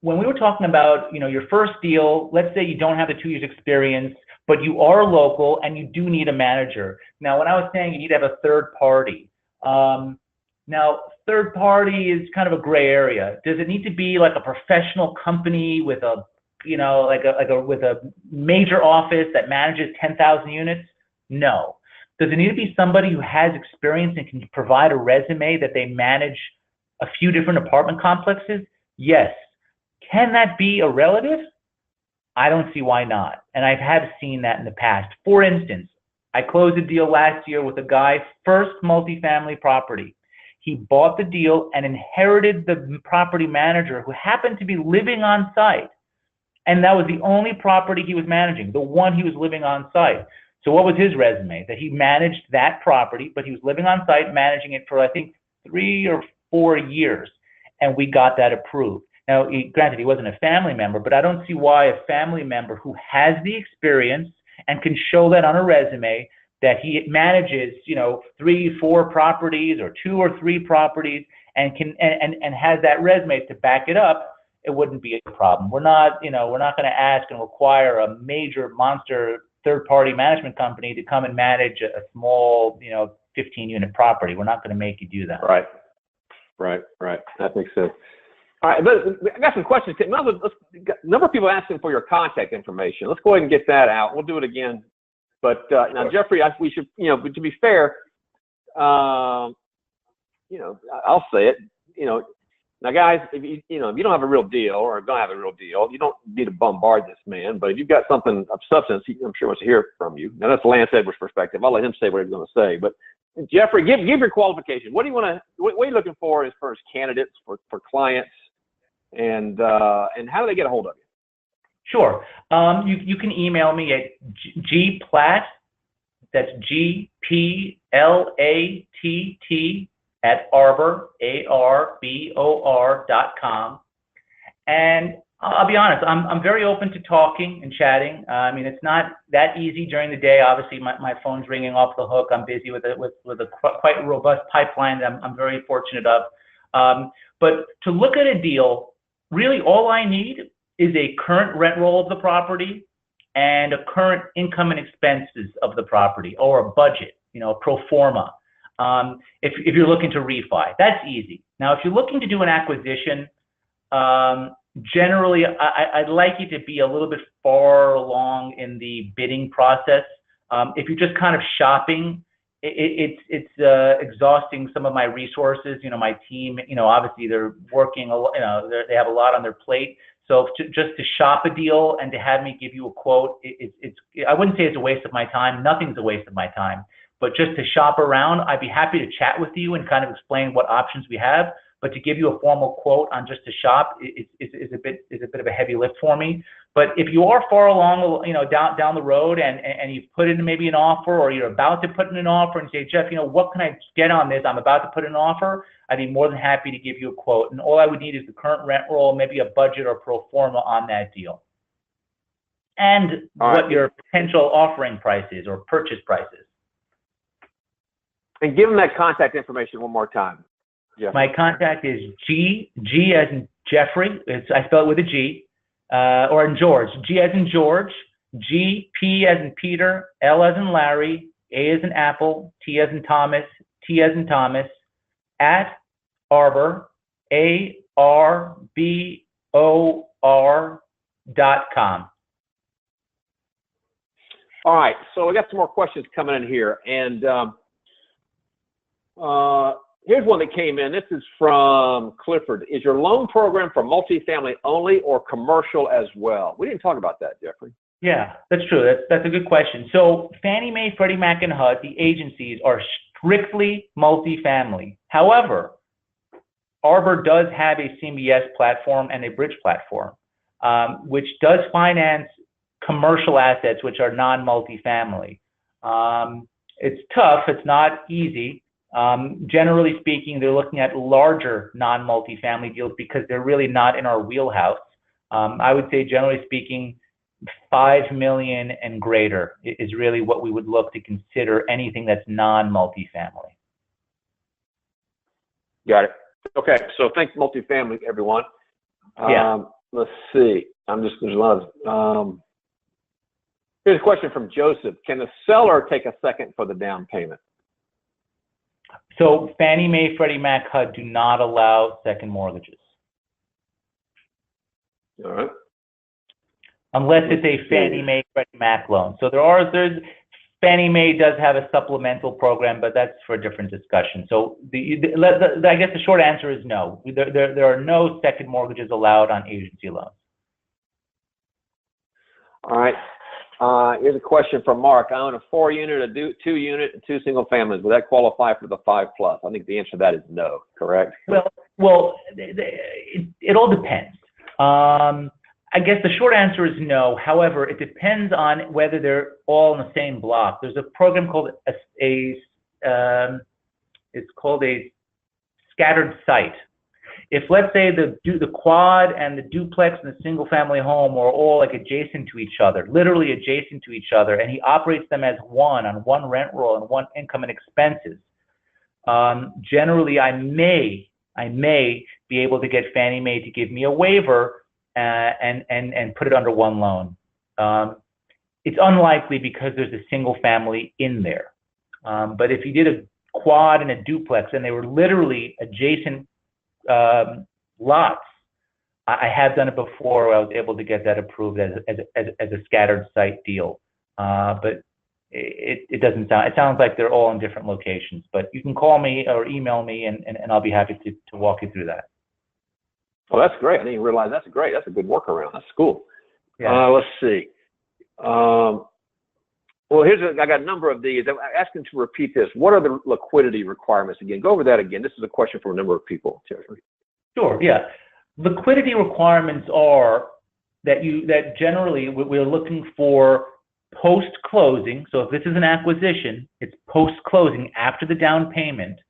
when we were talking about your first deal, let's say you don't have the 2 years experience, but you are local and you do need a manager. Now, when I was saying you need to have a third party, now third party is kind of a gray area. Does it need to be like a professional company with a with a major office that manages 10,000 units? No. Does it need to be somebody who has experience and can provide a resume that they manage a few different apartment complexes? Yes. Can that be a relative? I don't see why not. And I have seen that in the past. For instance, I closed a deal last year with a guy's first multifamily property. He bought the deal and inherited the property manager who happened to be living on site. And that was the only property he was managing, the one he was living on site. So what was his resume? That he managed that property, but he was living on site, managing it for, I think, 3 or 4 years. And we got that approved. Now, granted, he wasn't a family member, but I don't see why a family member who has the experience and can show that on a resume that he manages, 3, 4 properties or 2 or 3 properties and can and has that resume to back it up, it wouldn't be a problem. We're not going to ask and require a major monster third-party management company to come and manage a small, 15-unit property. We're not going to make you do that. Right. That makes sense. All right, but I got some questions. A number of people asking for your contact information. Let's go ahead and get that out. We'll do it again. But now, Jeffrey, we should, but to be fair, I'll say it. Now, guys, if you don't have a real deal or don't have a real deal, you don't need to bombard this man. But if you've got something of substance, I'm sure wants to hear from you. Now, that's Lance Edwards' perspective. I'll let him say what he's going to say. But Jeffrey, give your qualification. What are you looking for as far as candidates for clients, and how do they get a hold of you? Sure. You can email me at gplatt, that's GPLATT @arbor.com. And I'll be honest, I'm very open to talking and chatting. I mean, it's not that easy during the day. Obviously, my phone's ringing off the hook. I'm busy with a quite robust pipeline that I'm very fortunate of. But to look at a deal, really all I need is a current rent roll of the property and a current income and expenses of the property, or a budget, a pro forma. If you're looking to refi, that's easy. Now, if you're looking to do an acquisition, generally, I'd like you to be a little bit far along in the bidding process. If you're just kind of shopping, it's exhausting some of my resources. My team, obviously they're working, they have a lot on their plate. So just to shop a deal and to have me give you a quote, I wouldn't say it's a waste of my time. Nothing's a waste of my time. But just to shop around, I'd be happy to chat with you and kind of explain what options we have. But to give you a formal quote on just to shop is a bit of a heavy lift for me. But if you are far along, down the road and you've put in maybe an offer, or you're about to put in an offer and say, Jeff, what can I get on this? I'm about to put in an offer. I'd be more than happy to give you a quote. And all I would need is the current rent roll, maybe a budget or pro forma on that deal, and what your potential offering price is or purchase price is. And give them that contact information one more time. Jeffrey. My contact is G as in Jeffrey. I spell it with a G, or in George. G as in George. G, P as in Peter, L as in Larry, A as in Apple, T as in Thomas, T as in Thomas, at Arbor, ARBOR.com. All right, so we got some more questions coming in here, and here's one that came in. This is from Clifford. Is your loan program for multifamily only or commercial as well? We didn't talk about that, Jeffrey. Yeah, that's true. That's a good question. So Fannie Mae, Freddie Mac, and HUD, the agencies, are strictly multifamily. However, Arbor does have a CMBS platform and a bridge platform, which does finance commercial assets which are non-multifamily. It's tough. It's not easy. Generally speaking, they're looking at larger non-multifamily deals because they're really not in our wheelhouse. I would say, generally speaking, 5 million and greater is really what we would look to consider anything that's non-multifamily. Got it. Okay, so think multifamily, everyone. Yeah. Let's see. There's a lot of. Here's a question from Joseph. Can the seller take a second for the down payment? So Fannie Mae, Freddie Mac, HUD do not allow second mortgages. All right. Unless it's a Fannie Mae, Freddie Mac loan. So there's Fannie Mae does have a supplemental program, but that's for a different discussion. So I guess the short answer is no. There are no second mortgages allowed on agency loans. All right. Here's a question from Mark. I own a 4-unit, a 2-unit, and 2 single families. Would that qualify for the 5+? I think the answer to that is no, correct? Well, it all depends. I guess the short answer is no. However, it depends on whether they're all in the same block. There's a program called it's called a scattered site. If, let's say, the quad and the duplex and the single family home are all like adjacent to each other, literally adjacent to each other, and he operates them as one on one rent roll and one income and expenses, generally I may be able to get Fannie Mae to give me a waiver and put it under one loan. It's unlikely because there's a single family in there. But if you did a quad and a duplex and they were literally adjacent lots, I have done it before where I was able to get that approved as a scattered site deal. But it doesn't sound, it sounds like they're all in different locations. But you can call me or email me and I'll be happy to walk you through that. Oh, that's great. I didn't realize that's great. That's a good workaround. That's cool. Yeah. Let's see. Well, I got a number of these. I'm asking to repeat this. What are the liquidity requirements again? Go over that again. This is a question from a number of people, Jeffrey. Sure. Yeah. Liquidity requirements are that generally we're looking for post-closing. So if this is an acquisition, it's post-closing after the down payment.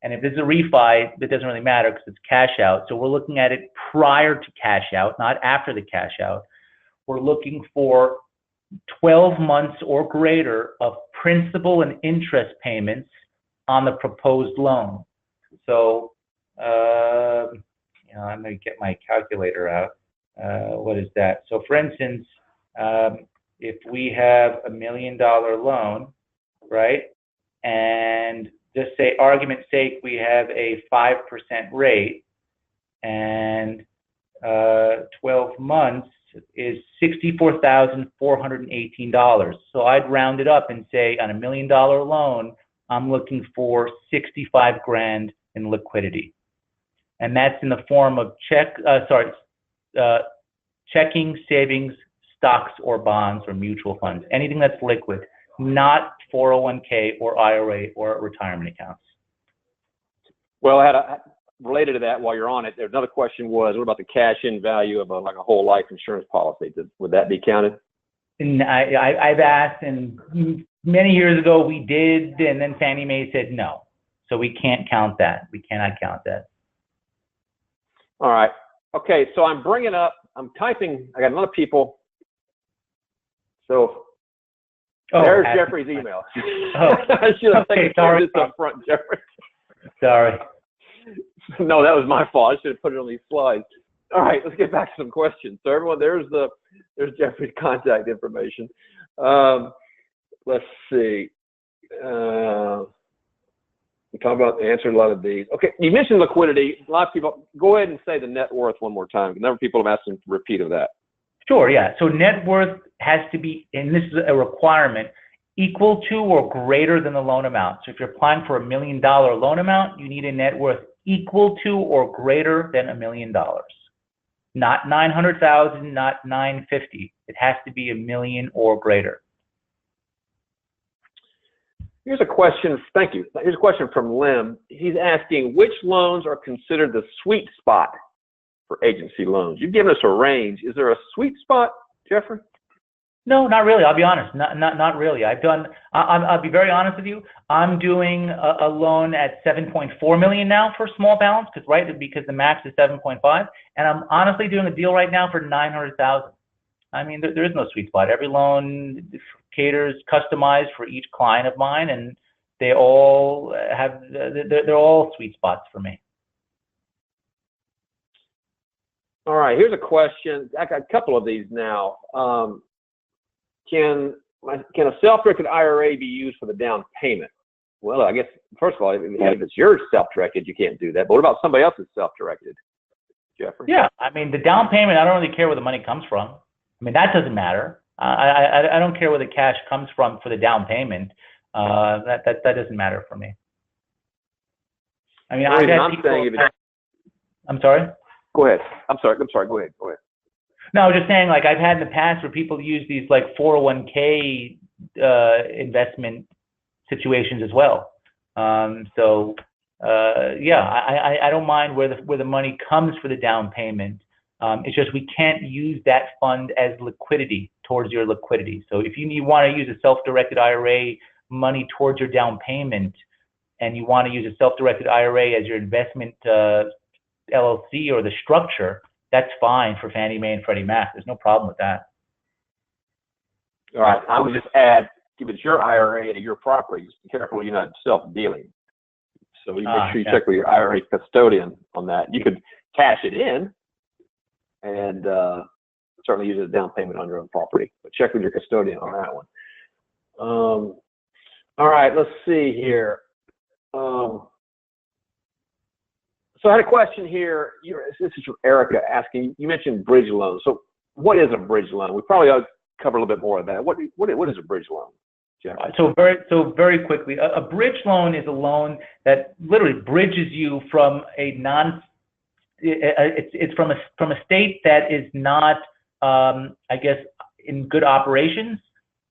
And if it's a refi, it doesn't really matter because it's cash out. So we're looking at it prior to cash out, not after the cash out. We're looking for 12 months or greater of principal and interest payments on the proposed loan. So, I'm going to get my calculator out. What is that? So, for instance, if we have $1 million loan, right, and just say, argument's sake, we have a 5% rate, and 12 months is $64,418. So I'd round it up and say, on $1 million loan, I'm looking for 65 grand in liquidity, and that's in the form of checking, savings, stocks, or bonds, or mutual funds. Anything that's liquid, not 401k or IRA or retirement accounts. Well, related to that, while you're on it, there's another question was, what about the cash-in value of a whole life insurance policy? Would that be counted? And I've asked, and many years ago we did, and then Fannie Mae said no. So we can't count that. We cannot count that. All right. Okay, so I'm typing, I got another people. So there's Jeffrey's email. I should have taken this up front, Jeffrey. Sorry. No, that was my fault. I should have put it on these slides. All right, let's get back to some questions. So everyone, there's Jeffrey's contact information. Let's see. We talked about answered a lot of these. Okay, you mentioned liquidity. A lot of people, go ahead and say the net worth one more time. A number of people have asked them to repeat of that. Sure, yeah. So net worth has to be, and this is a requirement, equal to or greater than the loan amount. So if you're applying for $1 million loan amount, you need a net worth equal to or greater than $1 million. Not 900,000, not 950. It has to be $1 million or greater. Here's a question. Thank you. Here's a question from Lim. He's asking, which loans are considered the sweet spot for agency loans? You've given us a range. Is there a sweet spot, Jeffrey? No, not really. I'll be honest. Not really. I'll be very honest with you. I'm doing a loan at 7.4 million now for small balance, because the max is 7.5, and I'm honestly doing a deal right now for 900,000. I mean, there is no sweet spot. Every loan caters customized for each client of mine, and they're all sweet spots for me. All right. Here's a question. I got a couple of these now. Can a self-directed IRA be used for the down payment? Well, I guess, first of all, if it's your self-directed, you can't do that. But what about somebody else's self-directed, Jeffrey? Yeah, I mean, the down payment, I don't really care where the money comes from. I mean, that doesn't matter. I don't care where the cash comes from for the down payment. That doesn't matter for me. I mean, I'm sorry? Go ahead. I'm sorry. Go ahead. No, I was just saying, I've had in the past where people use these 401k investment situations as well. Yeah, I don't mind where the money comes for the down payment. It's just we can't use that fund as liquidity towards your liquidity. So if you want to use a self-directed IRA money towards your down payment, and you want to use a self-directed IRA as your investment LLC or the structure, that's fine for Fannie Mae and Freddie Mac. There's no problem with that. All right. I would just add, if it's your IRA and your property, just be careful you're not self-dealing. So you make sure you check with your IRA custodian on that. You could cash it in and certainly use it as a down payment on your own property. But check with your custodian on that one. All right. Let's see here. So I had a question here. This is from Erica asking, you mentioned bridge loans. So what is a bridge loan? We probably ought to cover a little bit more of that. What is a bridge loan, Jeff? So very quickly, a bridge loan is a loan that literally bridges you from it's from a state that is not, I guess, in good operations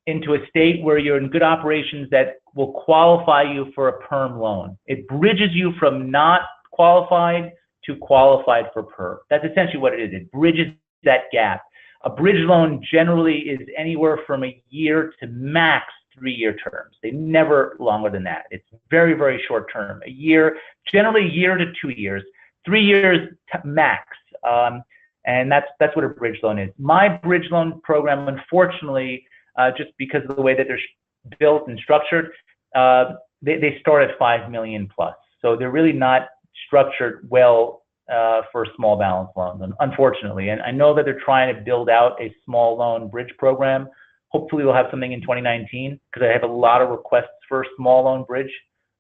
into a state where you're in good operations that will qualify you for a perm loan. It bridges you from not qualified to qualified for PERM. That's essentially what it is. It bridges that gap. A bridge loan generally is anywhere from a year to max 3-year terms. They never longer than that. It's very, very short term. A year, generally a year to 2 years, 3 years max. And that's what a bridge loan is. My bridge loan program, unfortunately, just because of the way that they're built and structured, they start at 5 million plus. So they're really not structured well for small balance loans, unfortunately. And I know that they're trying to build out a small loan bridge program. Hopefully we'll have something in 2019 because I have a lot of requests for a small loan bridge,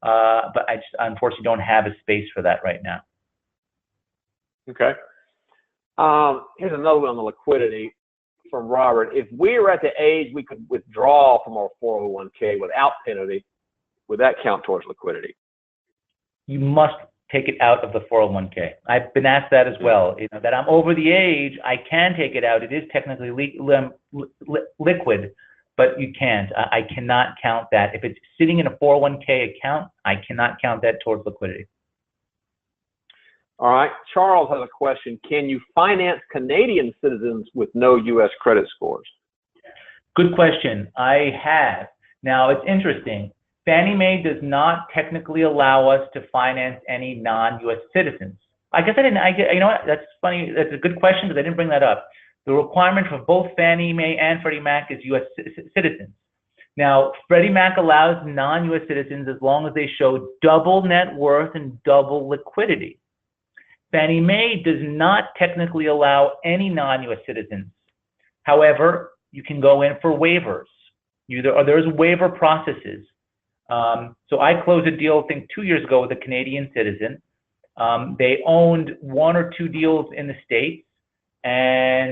but I just unfortunately don't have a space for that right now. Okay. Here's another one on the liquidity from Robert. If we were at the age we could withdraw from our 401k without penalty, would that count towards liquidity? You must take it out of the 401k. I've been asked that as well. You know, that I'm over the age, I can take it out. It is technically liquid, but you can't. I cannot count that. If it's sitting in a 401k account, I cannot count that towards liquidity. All right. Charles has a question. Can you finance Canadian citizens with no U.S. credit scores? Good question. I have. Now, it's interesting. Fannie Mae does not technically allow us to finance any non-U.S. citizens. I guess you know what? That's funny. That's a good question because I didn't bring that up. The requirement for both Fannie Mae and Freddie Mac is U.S. citizens. Now, Freddie Mac allows non-U.S. citizens as long as they show double net worth and double liquidity. Fannie Mae does not technically allow any non-U.S. citizens. However, you can go in for waivers. There's waiver processes. So I closed a deal, I think 2 years ago, with a Canadian citizen. They owned 1 or 2 deals in the States,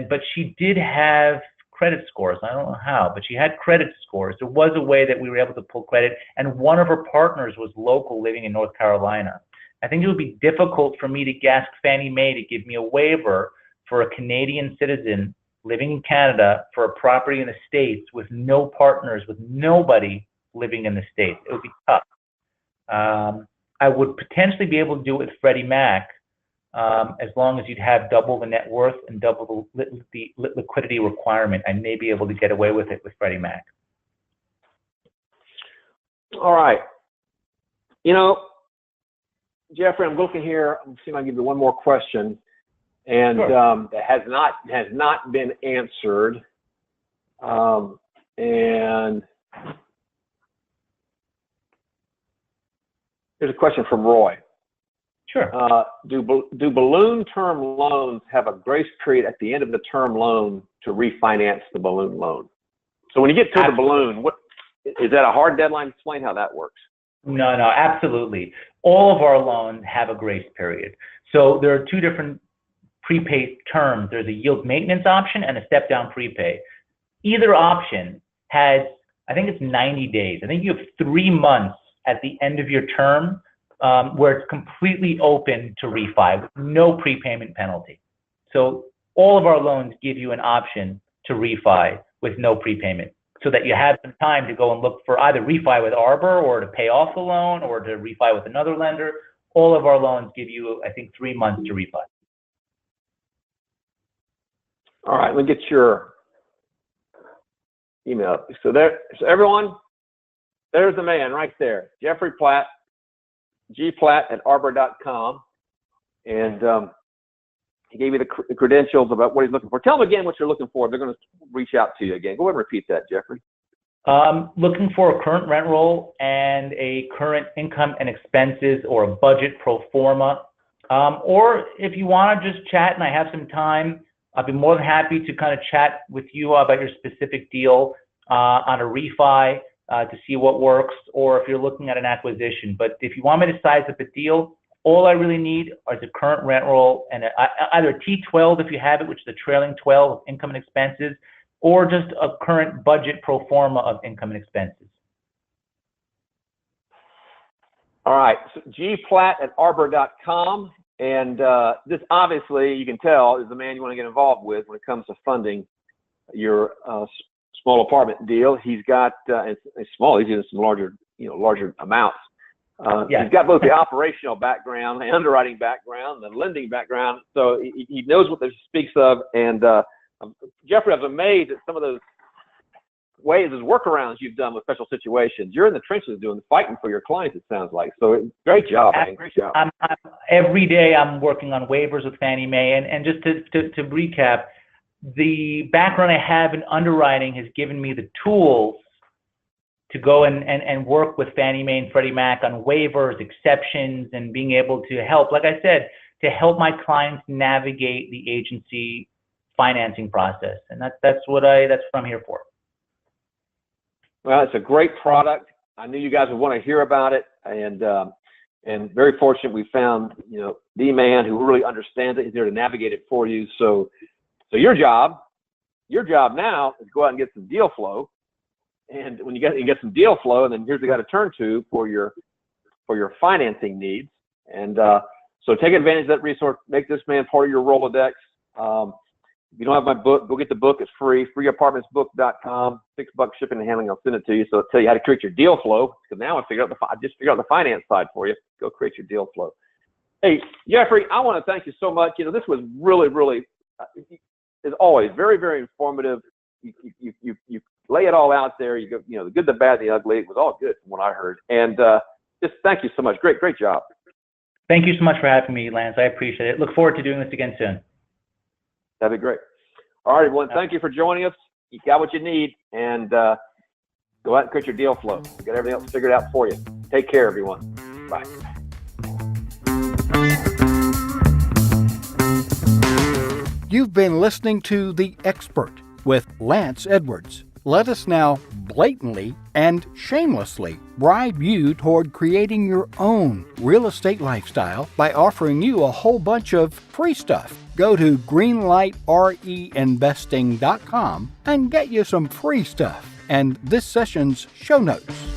but she did have credit scores. I don't know how, but she had credit scores. There was a way that we were able to pull credit, and one of her partners was local, living in North Carolina. I think it would be difficult for me to ask Fannie Mae to give me a waiver for a Canadian citizen living in Canada for a property in the States with no partners, with nobody living in the States. It would be tough. I would potentially be able to do it with Freddie Mac as long as you'd have double the net worth and double the liquidity requirement. I may be able to get away with it with Freddie Mac. All right. You know, Jeffrey, I'm looking here. I'm seeing if I can give you one more question, and Sure. that has not been answered. And here's a question from Roy. Sure. Do balloon term loans have a grace period at the end of the term loan to refinance the balloon loan? So when you get to the balloon, what is that a hard deadline? Explain how that works. No, absolutely. All of our loans have a grace period. So there are 2 different prepay terms. There's a yield maintenance option and a step down prepay. Either option has, I think it's 90 days. I think you have 3 months at the end of your term where it's completely open to refi with no prepayment penalty. So all of our loans give you an option to refi with no prepayment, so that you have some time to go and look for either refi with Arbor or to pay off the loan or to refi with another lender. All of our loans give you, I think, 3 months to refi. All right, let me get your email. So everyone, there's the man right there, Jeffrey Platt, gplatt@arbor.com, and he gave you the credentials about what he's looking for. Tell them again what you're looking for. They're going to reach out to you again. Go ahead and repeat that, Jeffrey. Looking for a current rent roll and a current income and expenses or a budget pro forma. Or if you want to just chat and I have some time, I'd be more than happy to kind of chat with you about your specific deal on a refi to see what works, or if you're looking at an acquisition. But if you want me to size up a deal, all I really need is a current rent roll and either a T12 if you have it, which is a trailing 12 of income and expenses, or just a current budget pro forma of income and expenses. All right, so gplatt@arbor.com, and this obviously you can tell is the man you want to get involved with when it comes to funding your small apartment deal. He's got it's small. He's in some larger amounts. He's got both the operational background, the underwriting background, the lending background, so he knows what he speaks of. And Jeffrey, I was amazed at some of those ways as workarounds you've done with special situations. You're in the trenches fighting for your clients, it sounds like. So great job, man. Great job. Every day I'm working on waivers with Fannie Mae. And just to recap, the background I have in underwriting has given me the tools to go and work with Fannie Mae and Freddie Mac on waivers, exceptions, and being able to help, like I said, to help my clients navigate the agency financing process. And that's what I'm here for. Well, it's a great product. I knew you guys would want to hear about it, and very fortunate we found, the man who really understands it. He's there to navigate it for you. So your job now is go out and get some deal flow. And when you get some deal flow, and then here's the guy to turn to for your financing needs. And so take advantage of that resource. Make this man part of your Rolodex. If you don't have my book, go get the book. It's free. freeapartmentsbook.com. $6 shipping and handling. I'll send it to you. So it'll tell you how to create your deal flow. Because now I just figured out the finance side for you. Go create your deal flow. Hey, Jeffrey, I want to thank you so much. This was really, really, as always, very, very informative. You lay it all out there. You go, the good, the bad, the ugly. It was all good from what I heard. And just thank you so much. Great job. Thank you so much for having me, Lance. I appreciate it. Look forward to doing this again soon. That'd be great. All right, everyone. Thank you for joining us. You got what you need, and go out and create your deal flow. We got everything else figured out for you. Take care, everyone. Bye. You've been listening to The Expert with Lance Edwards. Let us now blatantly and shamelessly bribe you toward creating your own real estate lifestyle by offering you a whole bunch of free stuff. Go to greenlightreinvesting.com and get you some free stuff and this session's show notes.